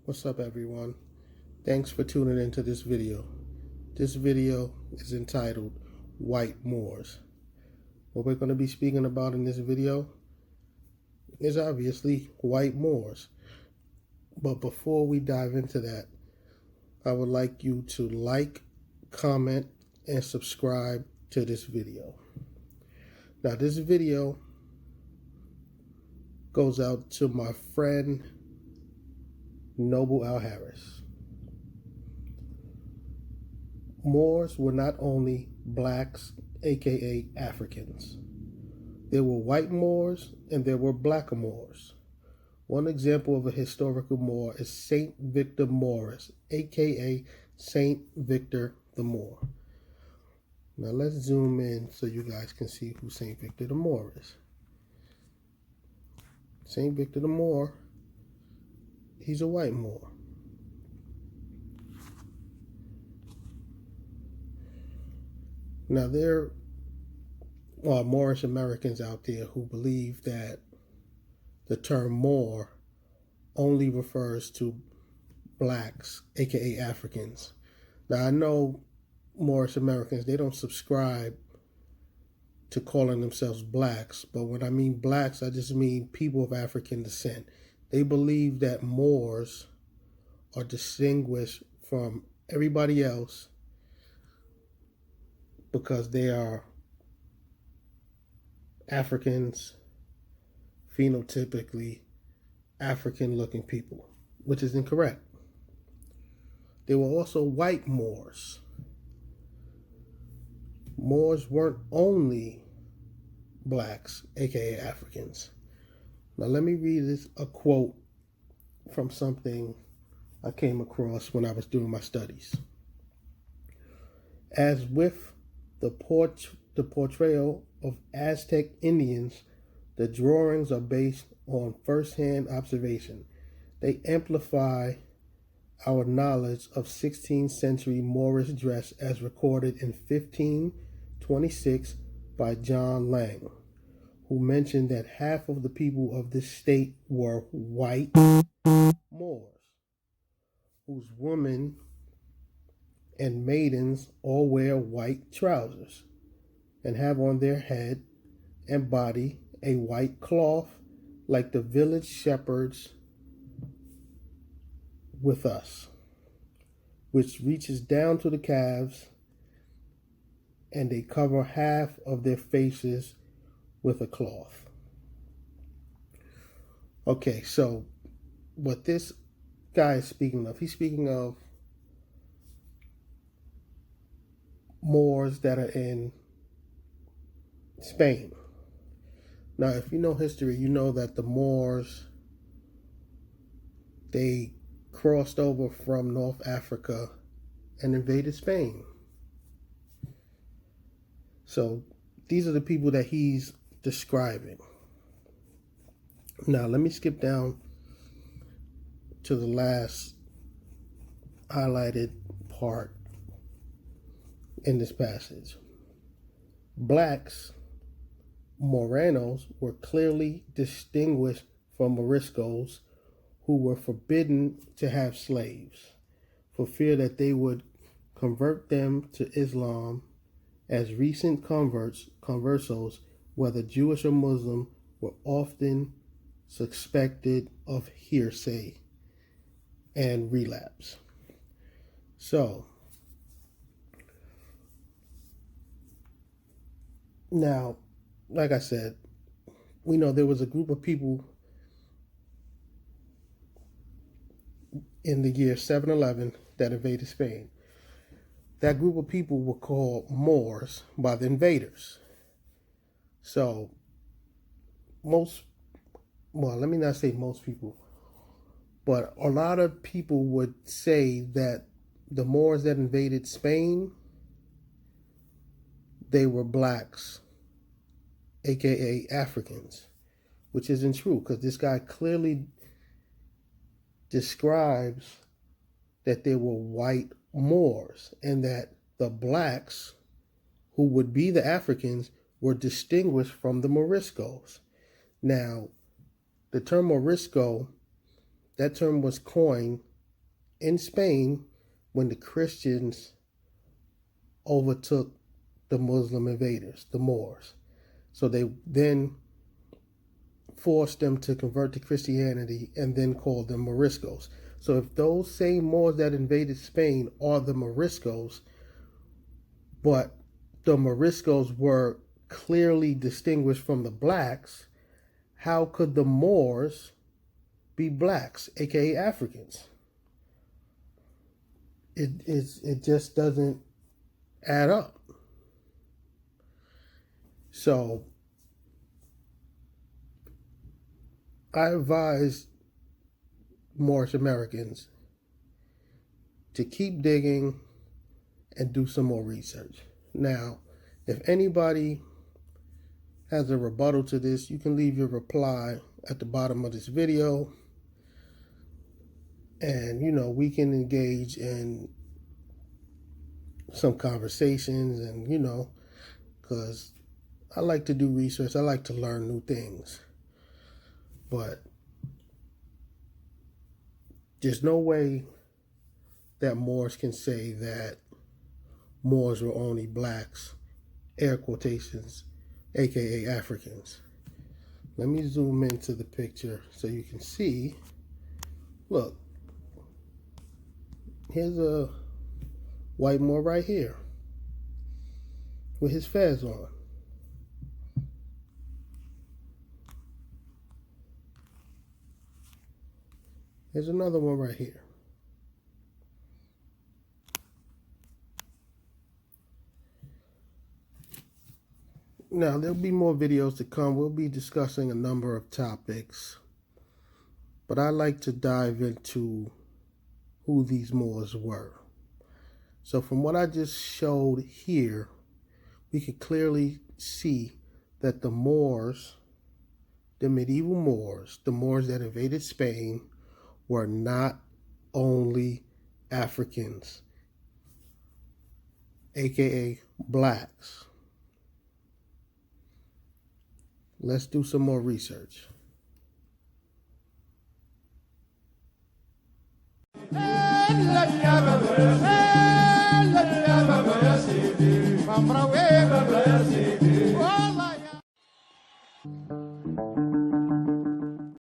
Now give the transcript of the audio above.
What's up, everyone? Thanks for tuning into this video. This video is entitled White Moors. What we're going to be speaking about in this video is obviously white Moors. But before we dive into that, I would like you to like, comment, and subscribe to this video. Now, this video goes out to my friend Noble Al Harris. Moors were not only blacks, aka Africans. There were white Moors and there were black Moors. One example of a historical Moor is Saint Victor Moris, aka Saint Victor the Moor. Now let's zoom in so you guys can see who Saint Victor the Moor is. Saint Victor the Moor, he's a white Moor. Now, there are Moorish Americans out there who believe that the term Moor only refers to blacks, aka Africans. Now, I know Moorish Americans, they don't subscribe to calling themselves blacks, but when I mean blacks, I just mean people of African descent. They believe that Moors are distinguished from everybody else because they are Africans, phenotypically African-looking people, which is incorrect. There were also white Moors. Moors weren't only blacks, aka Africans. Now let me read a quote from something I came across when I was doing my studies. As with the portrayal of Aztec Indians, the drawings are based on first-hand observation. They amplify our knowledge of 16th century Moorish dress as recorded in 1526 by John Lang, who mentioned that half of the people of this state were white Moors, whose women and maidens all wear white trousers and have on their head and body a white cloth like the village shepherds with us, which reaches down to the calves, and they cover half of their faces with a cloth. Okay, so what this guy is speaking of, he's speaking of Moors that are in Spain. Now, if you know history, you know that the Moors, they crossed over from North Africa and invaded Spain. So these are the people that he's describing. Now, let me skip down to the last highlighted part in this passage. Blacks, Morenos, were clearly distinguished from Moriscos, who were forbidden to have slaves for fear that they would convert them to Islam, as recent conversos, whether Jewish or Muslim, were often suspected of heresy and relapse. So, now, like I said, we know there was a group of people in the year 711 that invaded Spain. That group of people were called Moors by the invaders. So, let me not say most people, but a lot of people would say that the Moors that invaded Spain, they were blacks, aka Africans, which isn't true because this guy clearly describes that they were white Moors and that the blacks, who would be the Africans, were distinguished from the Moriscos. Now, the term Morisco, that term was coined in Spain when the Christians overtook the Muslim invaders, the Moors. So they then forced them to convert to Christianity and then called them Moriscos. So if those same Moors that invaded Spain are the Moriscos, but the Moriscos were clearly distinguished from the blacks, how could the Moors be blacks, aka Africans? It just doesn't add up. So I advise Moorish Americans to keep digging and do some more research. Now, if anybody has a rebuttal to this, you can leave your reply at the bottom of this video. And, we can engage in some conversations and, because I like to do research. I like to learn new things. But there's no way that Moors can say that Moors were only blacks, air quotations, aka Africans. Let me zoom into the picture so you can see. Look, here's a white Moor right here with his fez on. There's another one right here. Now, there'll be more videos to come. We'll be discussing a number of topics. But I like to dive into who these Moors were. So from what I just showed here, we can clearly see that the Moors, the medieval Moors, the Moors that invaded Spain, were not only Africans, aka blacks. Let's do some more research.